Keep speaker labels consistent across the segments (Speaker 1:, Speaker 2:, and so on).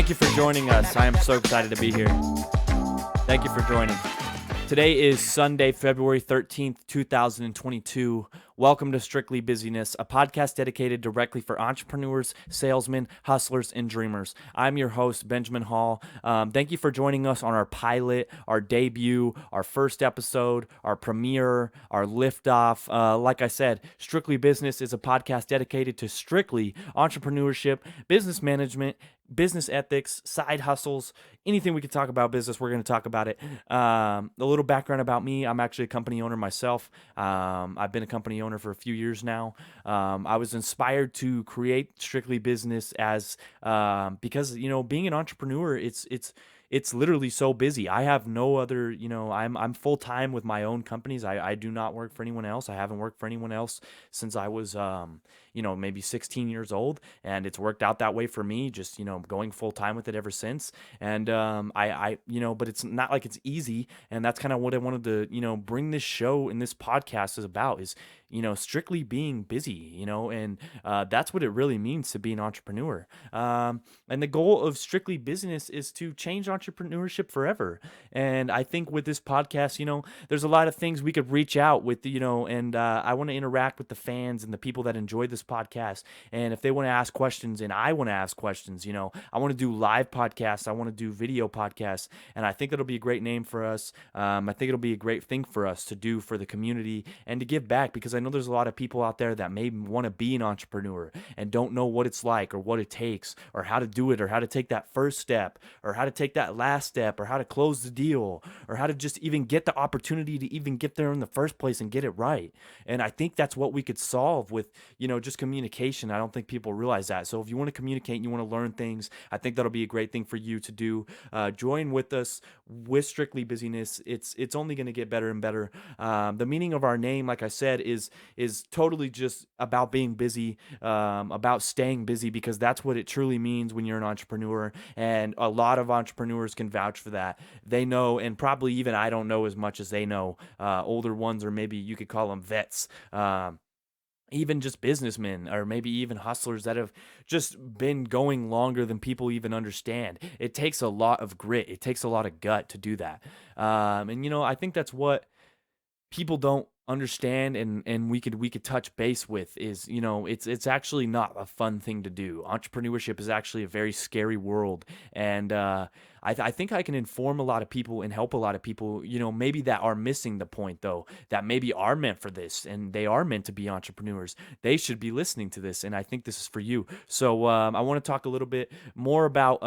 Speaker 1: Thank you for joining us. I am so excited to be here. Thank you for joining. Today is Sunday, February 13th, 2022. Welcome to Strictly Busyness, a podcast dedicated directly for entrepreneurs, salesmen, hustlers, and dreamers. I'm your host, Benjamin Hall. Thank you for joining us on our pilot, our debut, our first episode, our premiere, our liftoff. Like I said, Strictly Business is a podcast dedicated to strictly entrepreneurship, business management, business ethics, side hustles, anything we could talk about business, we're going to talk about it. A little background about me. I'm actually a company owner myself. I've been a company owner for a few years now. I was inspired to create Strictly Business as because being an entrepreneur, it's literally so busy. I have no other, I'm full time with my own companies. I do not work for anyone else. I haven't worked for anyone else since I was maybe 16 years old, and it's worked out that way for me, just going full time with it ever since. And but it's not like it's easy, and that's kind of what I wanted to bring this show and this podcast is about, is strictly being busy, and that's what it really means to be an entrepreneur. And the goal of Strictly Business is to change entrepreneurship forever. And I think with this podcast, there's a lot of things we could reach out with, and I want to interact with the fans and the people that enjoy this podcast. And if they want to ask questions and I want to ask questions, I want to do live podcasts. I want to do video podcasts. And I think it'll be a great name for us. I think it'll be a great thing for us to do for the community and to give back, because I know there's a lot of people out there that may want to be an entrepreneur and don't know what it's like or what it takes or how to do it or how to take that first step or how to take that last step or how to close the deal or how to just even get the opportunity to even get there in the first place and get it right. And I think that's what we could solve with, just communication. I don't think people realize that. So if you want to communicate and you want to learn things, I think that'll be a great thing for you to do. Join with us with Strictly Busyness. It's only going to get better and better. The meaning of our name, like I said, is totally just about being busy, about staying busy, because that's what it truly means when you're an entrepreneur. And a lot of entrepreneurs can vouch for that. They know, and probably even I don't know as much as they know, older ones, or maybe you could call them vets. Even just businessmen, or maybe even hustlers that have just been going longer than people even understand. It takes a lot of grit. It takes a lot of gut to do that. And I think that's what people don't understand, and we could touch base with, is it's actually not a fun thing to do. Entrepreneurship is actually a very scary world, and I think I can inform a lot of people and help a lot of people, maybe that are missing the point, though, that maybe are meant for this and they are meant to be entrepreneurs. They should be listening to this, and I think this is for you. So I want to talk a little bit more about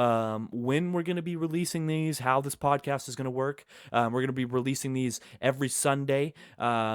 Speaker 1: when we're going to be releasing these, how this podcast is going to work. We're going to be releasing these every Sunday.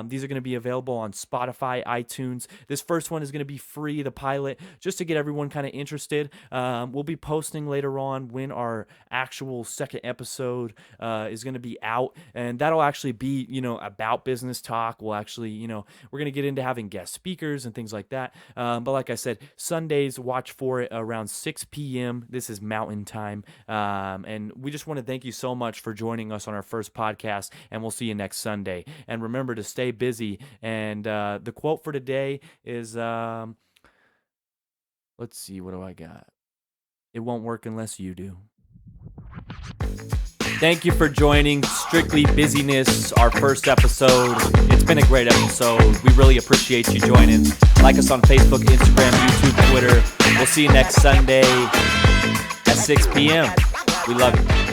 Speaker 1: These are going to be available on Spotify, iTunes. This first one is going to be free, the pilot, just to get everyone kind of interested. We'll be posting later on when our actual second episode is going to be out, and that'll actually be about business talk. We'll actually we're going to get into having guest speakers and things like that, but like I said, Sundays, watch for it around 6 p.m. This is Mountain Time, and we just want to thank you so much for joining us on our first podcast, and we'll see you next Sunday. And remember to stay busy. And the quote for today is let's see, what do I got? It won't work unless you do. Thank you for joining Strictly Busyness, our first episode. It's been a great episode. We really appreciate you joining. Like us on Facebook, Instagram, YouTube, Twitter. We'll see you next Sunday at 6 p.m. We love you.